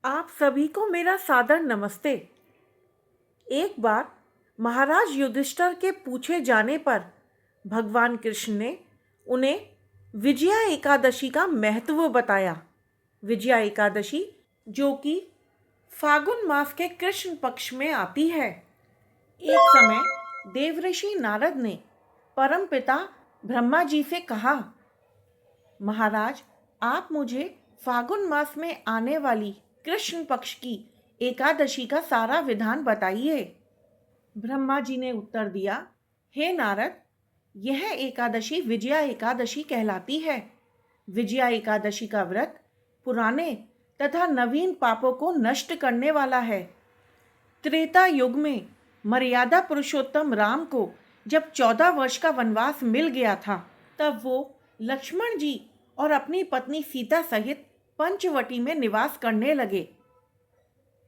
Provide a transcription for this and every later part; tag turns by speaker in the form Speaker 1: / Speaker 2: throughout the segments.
Speaker 1: आप सभी को मेरा सादर नमस्ते। एक बार महाराज युधिष्ठिर के पूछे जाने पर भगवान कृष्ण ने उन्हें विजया एकादशी का महत्व बताया। विजया एकादशी जो कि फागुन मास के कृष्ण पक्ष में आती है। एक समय देवऋषि नारद ने परमपिता ब्रह्मा जी से कहा, महाराज, आप मुझे फागुन मास में आने वाली कृष्ण पक्ष की एकादशी का सारा विधान बताइए। ब्रह्मा जी ने उत्तर दिया, हे नारद, यह एकादशी विजया एकादशी कहलाती है। विजया एकादशी का व्रत पुराने तथा नवीन पापों को नष्ट करने वाला है। त्रेता युग में मर्यादा पुरुषोत्तम राम को जब 14 वर्ष का वनवास मिल गया था, तब वो लक्ष्मण जी और अपनी पत्नी सीता सहित पंचवटी में निवास करने लगे।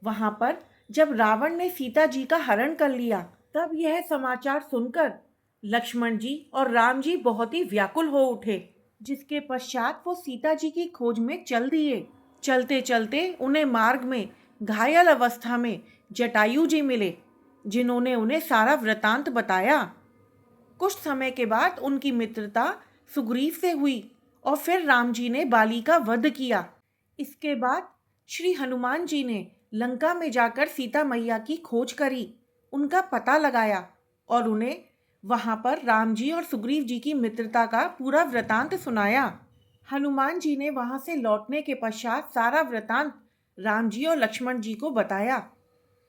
Speaker 1: वहां पर जब रावण ने सीता जी का हरण कर लिया, तब यह समाचार सुनकर लक्ष्मण जी और राम जी बहुत ही व्याकुल हो उठे, जिसके पश्चात वो सीता जी की खोज में चल दिए। चलते चलते उन्हें मार्ग में घायल अवस्था में जटायु जी मिले, जिन्होंने उन्हें सारा वृतांत बताया। कुछ समय के बाद उनकी मित्रता सुग्रीव से हुई और फिर राम जी ने बाली का वध किया। इसके बाद श्री हनुमान जी ने लंका में जाकर सीता मैया की खोज करी, उनका पता लगाया और उन्हें वहां पर राम जी और सुग्रीव जी की मित्रता का पूरा वृतांत सुनाया। हनुमान जी ने वहां से लौटने के पश्चात सारा वृतांत राम जी और लक्ष्मण जी को बताया।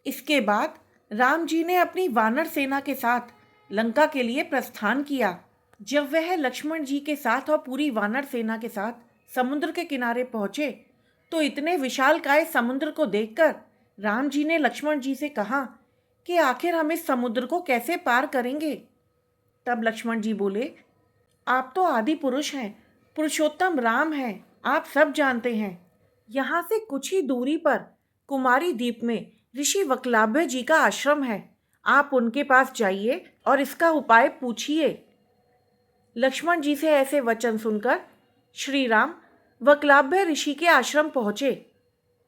Speaker 1: इसके बाद राम जी ने अपनी वानर सेना के साथ लंका के लिए प्रस्थान किया। जब वह लक्ष्मण जी के साथ और पूरी वानर सेना के साथ समुद्र के किनारे पहुंचे, तो इतने विशालकाय समुद्र को देखकर राम जी ने लक्ष्मण जी से कहा कि आखिर हम इस समुद्र को कैसे पार करेंगे। तब लक्ष्मण जी बोले, आप तो आदि पुरुष हैं, पुरुषोत्तम राम हैं, आप सब जानते हैं। यहाँ से कुछ ही दूरी पर कुमारी द्वीप में ऋषि वक्लाभ्य जी का आश्रम है। आप उनके पास जाइए और इसका उपाय पूछिए। लक्ष्मण जी से ऐसे वचन सुनकर श्री राम वक्लाभ्य ऋषि के आश्रम पहुंचे,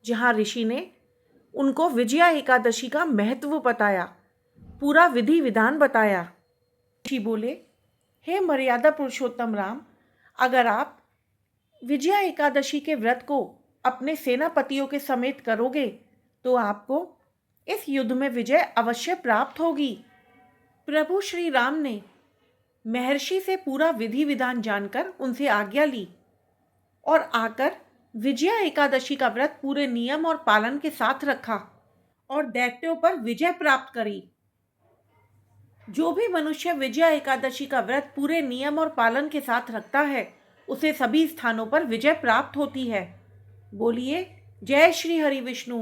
Speaker 1: जहां ऋषि ने उनको विजया एकादशी का महत्व बताया, पूरा विधि विधान बताया। ऋषि बोले, हे मर्यादा पुरुषोत्तम राम, अगर आप विजया एकादशी के व्रत को अपने सेनापतियों के समेत करोगे तो आपको इस युद्ध में विजय अवश्य प्राप्त होगी। प्रभु श्री राम ने महर्षि से पूरा विधि विधान जानकर उनसे आज्ञा ली और आकर विजया एकादशी का व्रत पूरे नियम और पालन के साथ रखा और दैत्यों पर विजय प्राप्त करी। जो भी मनुष्य विजया एकादशी का व्रत पूरे नियम और पालन के साथ रखता है, उसे सभी स्थानों पर विजय प्राप्त होती है। बोलिए, जय श्री हरि विष्णु।